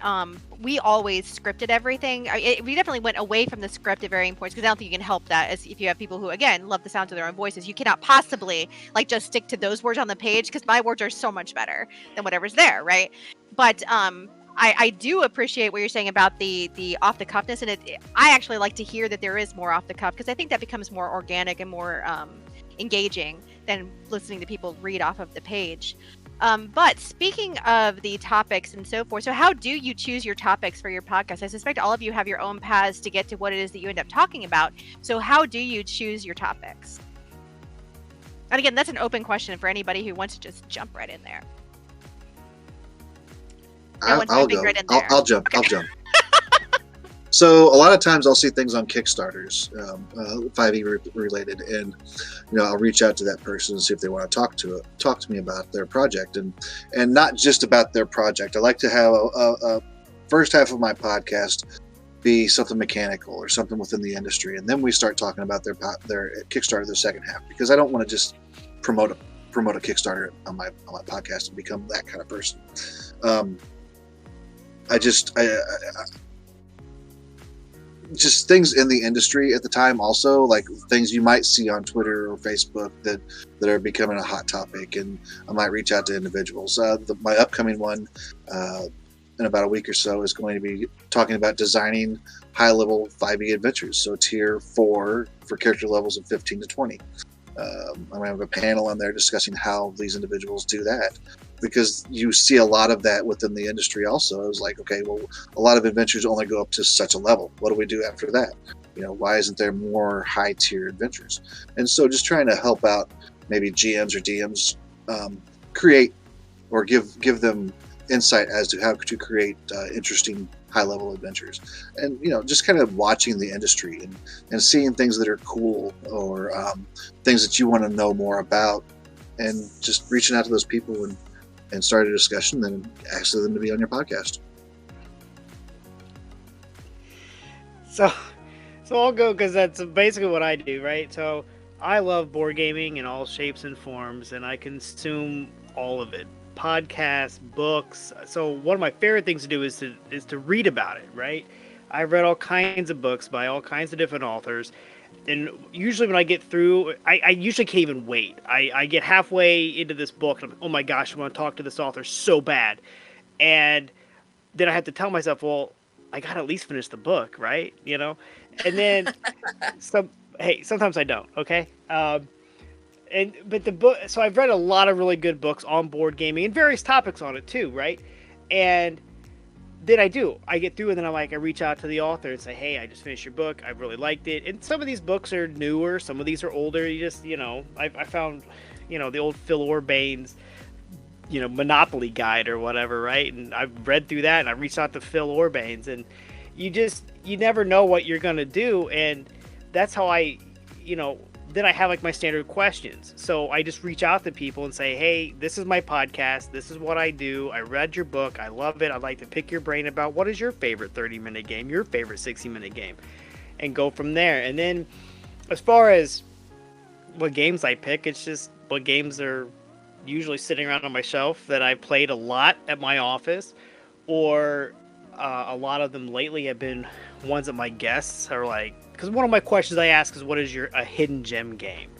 we always scripted everything. We definitely went away from the script at varying points, because I don't think you can help that. As if you have people who, again, love the sound of their own voices, you cannot possibly just stick to those words on the page, because my words are so much better than whatever's there, right? But I do appreciate what you're saying about the off the cuffness, and I actually like to hear that there is more off the cuff, because I think that becomes more organic and more engaging than listening to people read off of the page. But speaking of the topics and so forth, so how do you choose your topics for your podcast? I suspect all of you have your own paths to get to what it is that you end up talking about. So how do you choose your topics? And again, that's an open question for anybody who wants to just jump right in there. I'll go. Right in there. I'll jump. Okay. I'll jump. So a lot of times I'll see things on Kickstarters, 5e related, and I'll reach out to that person and see if they want to talk to me about their project, and not just about their project. I like to have a first half of my podcast be something mechanical or something within the industry, and then we start talking about their Kickstarter the second half, because I don't want to just promote a Kickstarter on my podcast and become that kind of person. Just things in the industry at the time, also like things you might see on Twitter or Facebook that are becoming a hot topic, and I might reach out to individuals. My upcoming one in about a week or so is going to be talking about designing high-level 5e adventures, so tier 4 for character levels of 15 to 20. I'm going to have a panel on there discussing how these individuals do that, because you see a lot of that within the industry also. I was like, okay, well, a lot of adventures only go up to such a level. What do we do after that? Why isn't there more high-tier adventures? And so just trying to help out maybe GMs or DMs create or give them insight as to how to create interesting high-level adventures, and just kind of watching the industry and seeing things that are cool, or things that you want to know more about, and just reaching out to those people and start a discussion, then asking them to be on your podcast. So I'll go, because that's basically what I do, right? So I love board gaming in all shapes and forms, and I consume all of it. Podcasts, books. So one of my favorite things to do is to read about it, right? I've read all kinds of books by all kinds of different authors, and usually when I get through, I usually can't even wait. I get halfway into this book, and I'm, oh my gosh, I want to talk to this author so bad, and then I have to tell myself, well, I gotta at least finish the book, right? And then sometimes I don't. Okay. But the book, so I've read a lot of really good books on board gaming and various topics on it too, right? And then I get through, and then I reach out to the author and say, hey, I just finished your book, I really liked it. And some of these books are newer, some of these are older. You just, I found, the old Phil Orbane's, Monopoly guide or whatever, right? And I've read through that, and I reached out to Phil Orbane's, and you never know what you're gonna do, and that's how I, then I have like my standard questions. So I just reach out to people and say, hey, this is my podcast. This is what I do. I read your book. I love it. I'd like to pick your brain about what is your favorite 30-minute game, your favorite 60-minute game, and go from there. And then as far as what games I pick, it's just what games are usually sitting around on my shelf that I've played a lot at my office, or a lot of them lately have been ones that my guests are like, because one of my questions I ask is, what is a hidden gem game?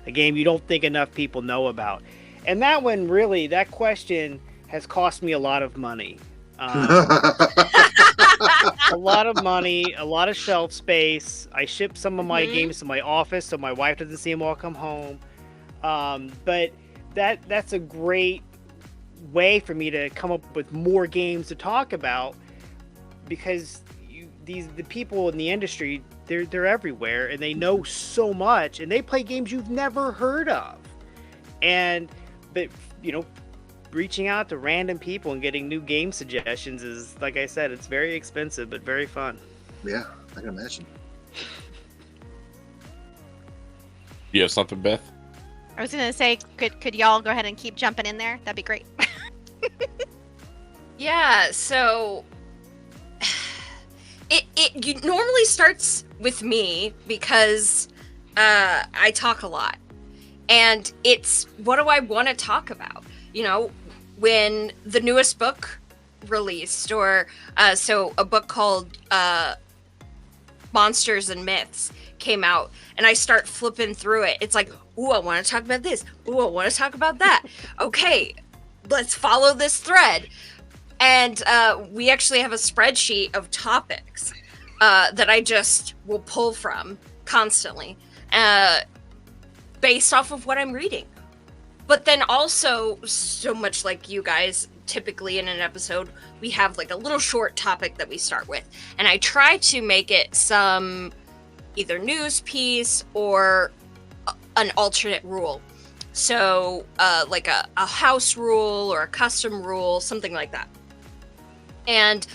A game you don't think enough people know about. And that one, really, that question has cost me a lot of money. A lot of money, a lot of shelf space. I ship some of my games to my office so my wife doesn't see them while I come home. But that's a great way for me to come up with more games to talk about, because the people in the industry, they're everywhere and they know so much and they play games you've never heard of. But reaching out to random people and getting new game suggestions is, like I said, it's very expensive but very fun. Yeah, I can imagine. You have something, Beth? I was gonna say, could y'all go ahead and keep jumping in there? That'd be great. Yeah, so it normally starts with me because I talk a lot, and it's, what do I want to talk about? When the newest book released, or so a book called Monsters and Myths came out, and I start flipping through it. It's like, ooh, I want to talk about this. Ooh, I want to talk about that. Okay, let's follow this thread. And we actually have a spreadsheet of topics that I just will pull from constantly, based off of what I'm reading. But then also, so much like you guys, typically in an episode, we have like a little short topic that we start with. And I try to make it some either news piece or an alternate rule. So like a house rule or a custom rule, something like that. And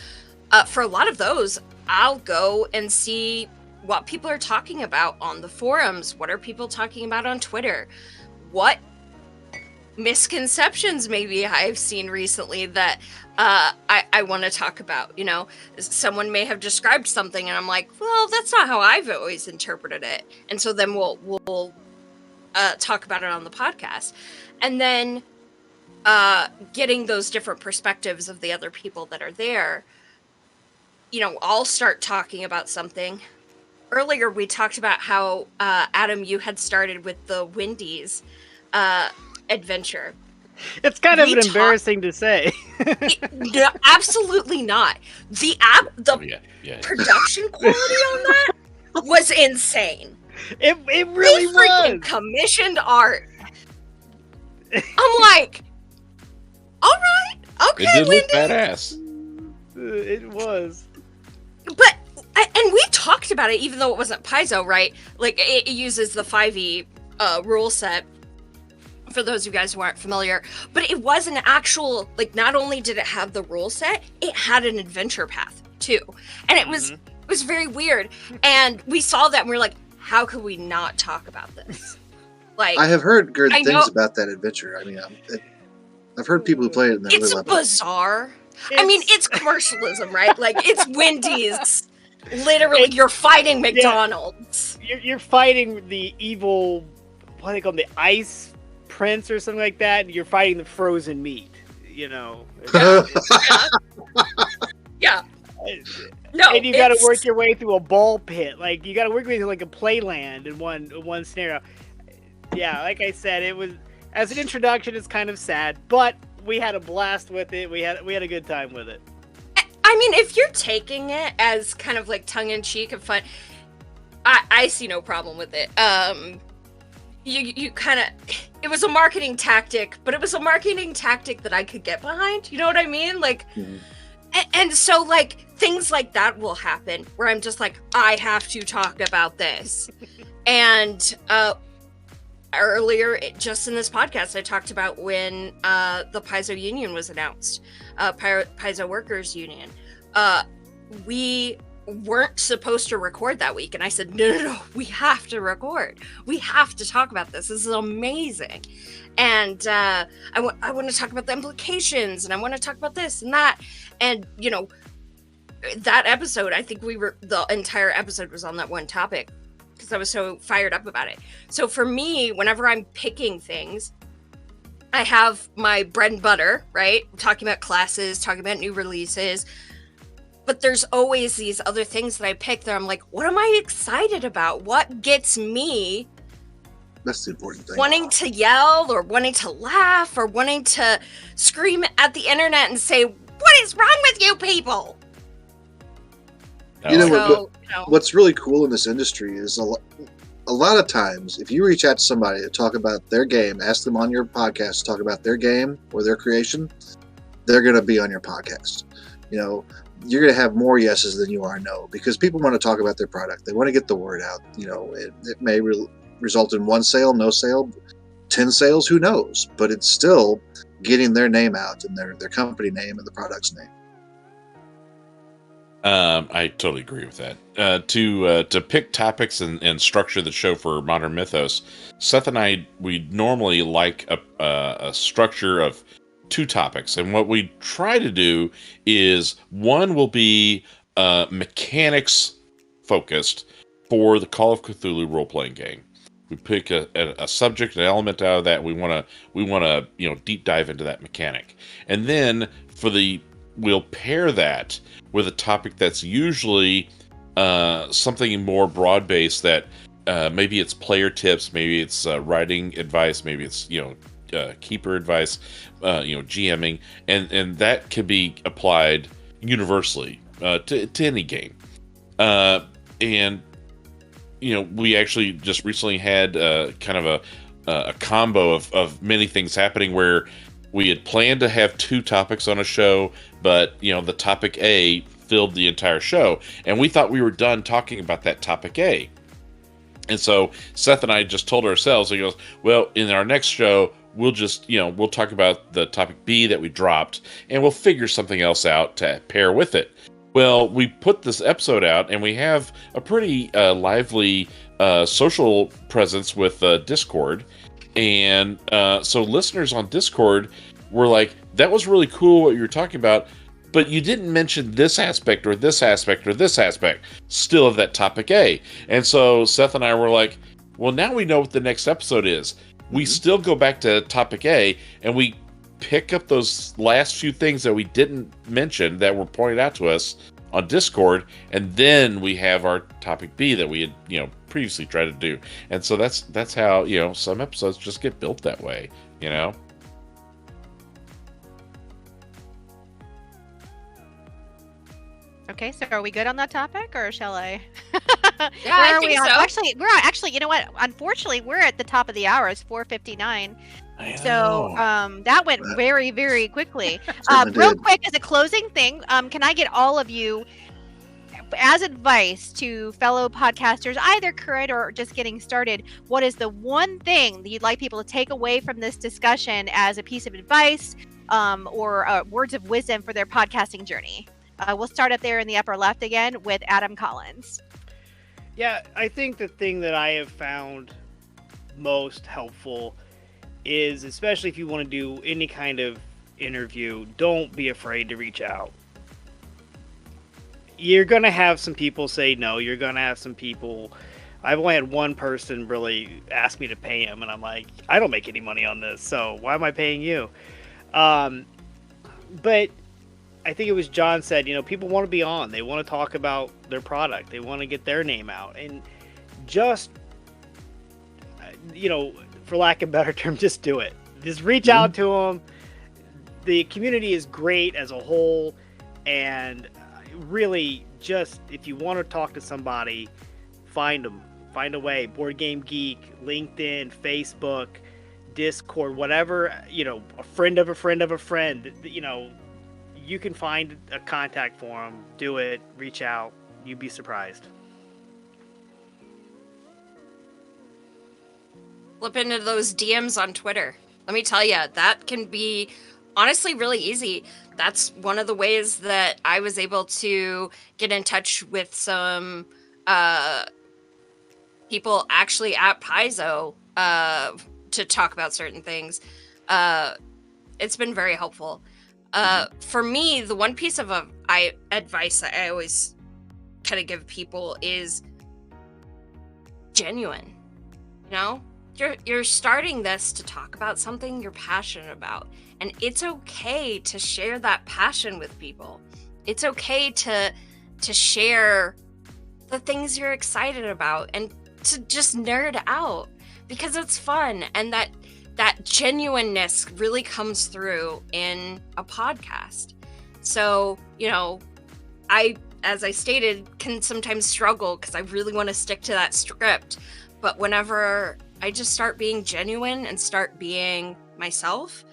for a lot of those, I'll go and see what people are talking about on the forums. What are people talking about on Twitter? What misconceptions maybe I've seen recently that I want to talk about. Someone may have described something and I'm like, well, that's not how I've always interpreted it. And so then we'll talk about it on the podcast. And then getting those different perspectives of the other people that are there, I'll start talking about something. Earlier, we talked about how, Adam, you had started with the Wendy's adventure. It's kind of embarrassing to say. No, absolutely not. The production quality on that was insane. It really they freaking was. Commissioned art. I'm like, all right, okay, It did Wendy. look badass. It was. But and we talked about it, even though it wasn't Paizo, right? Like, it uses the 5e rule set, for those of you guys who aren't familiar. But it was an actual, like, not only did it have the rule set, it had an adventure path too, and it was very weird. And we saw that and we were like, how could we not talk about this? Like, I have heard good things about that adventure. I mean, I've heard people who play it and they it's really love it. bizarre. I mean, it's commercialism, right? Like, it's Wendy's. Literally, you're fighting McDonald's. You're fighting the evil, what do they call them, the ice prince or something like that. And you're fighting the frozen meat. Yeah. No, and you got to work your way through a ball pit. Like, you got to work your way through like a playland in one scenario. Yeah, like I said, it was, as an introduction, it's kind of sad, but we had a blast with it. We had a good time with it. I mean, if you're taking it as kind of like tongue-in-cheek and fun, I see no problem with it. You kind of, it was a marketing tactic, but it was a marketing tactic that I could get behind. You know what I mean? Like, and so, like, things like that will happen where I'm just like, I have to talk about this. And earlier, just in this podcast, I talked about when the Paizo Union was announced, Paizo Workers Union. We weren't supposed to record that week. And I said, no, we have to record. We have to talk about this. This is amazing. And I want to talk about the implications, and I want to talk about this and that. And, you know, that episode, I think the entire episode was on that one topic because I was so fired up about it. So for me, whenever I'm picking things, I have my bread and butter, right? Talking about classes, talking about new releases. But there's always these other things that I pick that I'm like, what am I excited about? What gets me? That's the important thing. Wanting to yell or wanting to laugh or wanting to scream at the internet and say, what is wrong with you people? You know, So, what's really cool in this industry is a lot of times, if you reach out to somebody to talk about their game, ask them on your podcast to talk about their game or their creation, they're going to be on your podcast. You know, you're going to have more yeses than you are no, because people want to talk about their product. They want to get the word out. You know, it may result in 1 sale, no sale, 10 sales, who knows? But it's still getting their name out and their company name and the product's name. I totally agree with that. To pick topics and structure the show for Modern Mythos, Seth and I, we normally like a structure of 2 topics, and what we try to do is one will be mechanics focused for the Call of Cthulhu role playing game. We pick a subject, an element out of that. We want to deep dive into that mechanic, and then we'll pair that with a topic that's usually something more broad-based that maybe it's player tips, maybe it's writing advice, maybe it's keeper advice, GMing, and that can be applied universally to any game. And we actually just recently had kind of a combo of many things happening where we had planned to have 2 topics on a show, but the topic A filled the entire show, and we thought we were done talking about that topic A. And so Seth and I just told ourselves, he goes, well, in our next show, we'll just, we'll talk about the topic B that we dropped, and we'll figure something else out to pair with it. Well, we put this episode out, and we have a pretty lively social presence with Discord. And so listeners on Discord were like, that was really cool what you were talking about, but you didn't mention this aspect or this aspect or this aspect still of that topic A. And so Seth and I were like, well, now we know what the next episode is. We still go back to topic A, and we pick up those last few things that we didn't mention that were pointed out to us on Discord, and then we have our topic B that we had, previously tried to do. And so that's how, some episodes just get built that way, Okay, so are we good on that topic, or shall I? Yeah, I think so. We're actually, you know what? Unfortunately, we're at the top of the hour. It's 4:59. So that went very, very quickly. Real quick, as a closing thing, can I get all of you, as advice to fellow podcasters, either current or just getting started, what is the one thing that you'd like people to take away from this discussion as a piece of advice or words of wisdom for their podcasting journey? We'll start up there in the upper left again with Adam Collins. Yeah, I think the thing that I have found most helpful is, especially if you want to do any kind of interview, don't be afraid to reach out. You're going to have some people say no. You're going to have some people... I've only had one person really ask me to pay him, and I'm like, I don't make any money on this, so why am I paying you? But I think it was John said, people want to be on. They want to talk about their product. They want to get their name out. And just, for lack of a better term, just do it. Just reach out to them. The community is great as a whole. And really, just if you want to talk to somebody, find them. Find a way. Board Game Geek, LinkedIn, Facebook, Discord, whatever, a friend of a friend of a friend, you can find a contact for them. Do it. Reach out. You'd be surprised. Flip into those DMs on Twitter. Let me tell you, that can be honestly really easy. That's one of the ways that I was able to get in touch with some people actually at Paizo to talk about certain things. It's been very helpful. For me, the one piece of advice that I always kind of give people is genuine. You know, you're starting this to talk about something you're passionate about, and it's okay to share that passion with people. It's okay to share the things you're excited about and to just nerd out, because it's fun, and that genuineness really comes through in a podcast. So, you know, as I stated, can sometimes struggle because I really want to stick to that script. But whenever I just start being genuine and start being myself,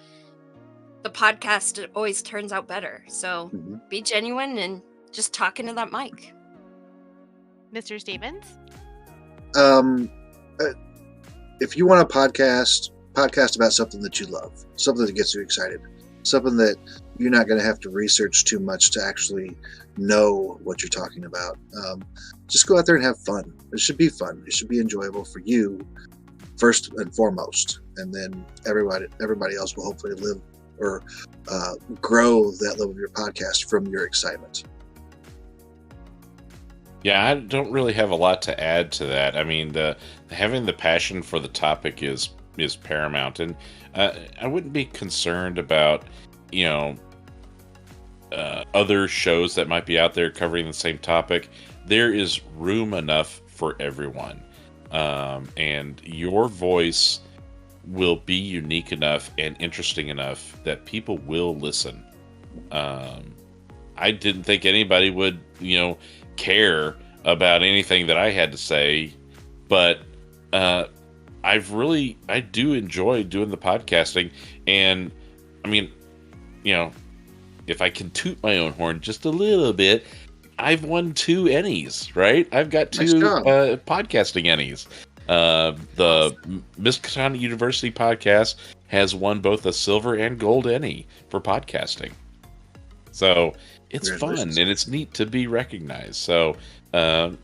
the podcast always turns out better. So be genuine and just talk into that mic. Mr. Stevens? If you want a podcast about something that you love, something that gets you excited, something that you're not going to have to research too much to actually know what you're talking about. Just go out there and have fun. It should be fun. It should be enjoyable for you first and foremost, and then everybody else will hopefully live or grow that level of your podcast from your excitement. Yeah, I don't really have a lot to add to that. I mean, having the passion for the topic is paramount, and I wouldn't be concerned about, you know, other shows that might be out there covering the same topic. There is room enough for everyone, and your voice will be unique enough and interesting enough that people will listen. I didn't think anybody would, you know, care about anything that I had to say, but I do enjoy doing the podcasting. And I mean, you know, if I can toot my own horn just a little bit, I've won 2 Ennies, right? I've got 2 podcasting Ennies. The Miskatonic University podcast has won both a silver and gold Ennie for podcasting. So it's fun and it's neat to be recognized. So, you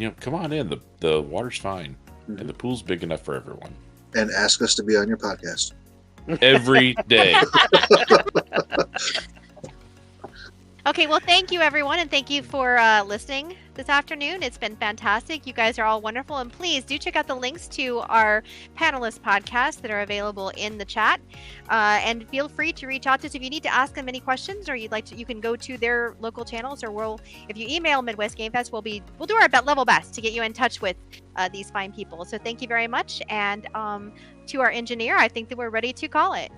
know, come on in. The water's fine and the pool's big enough for everyone. And ask us to be on your podcast every day. Okay, well, thank you, everyone, and thank you for listening this afternoon. It's been fantastic. You guys are all wonderful, and please do check out the links to our panelist podcasts that are available in the chat. And feel free to reach out to us if you need to ask them any questions, or you'd like to. You can go to their local channels, or if you email Midwest Game Fest, we'll do our level best to get you in touch with these fine people. So thank you very much, and to our engineer, I think that we're ready to call it.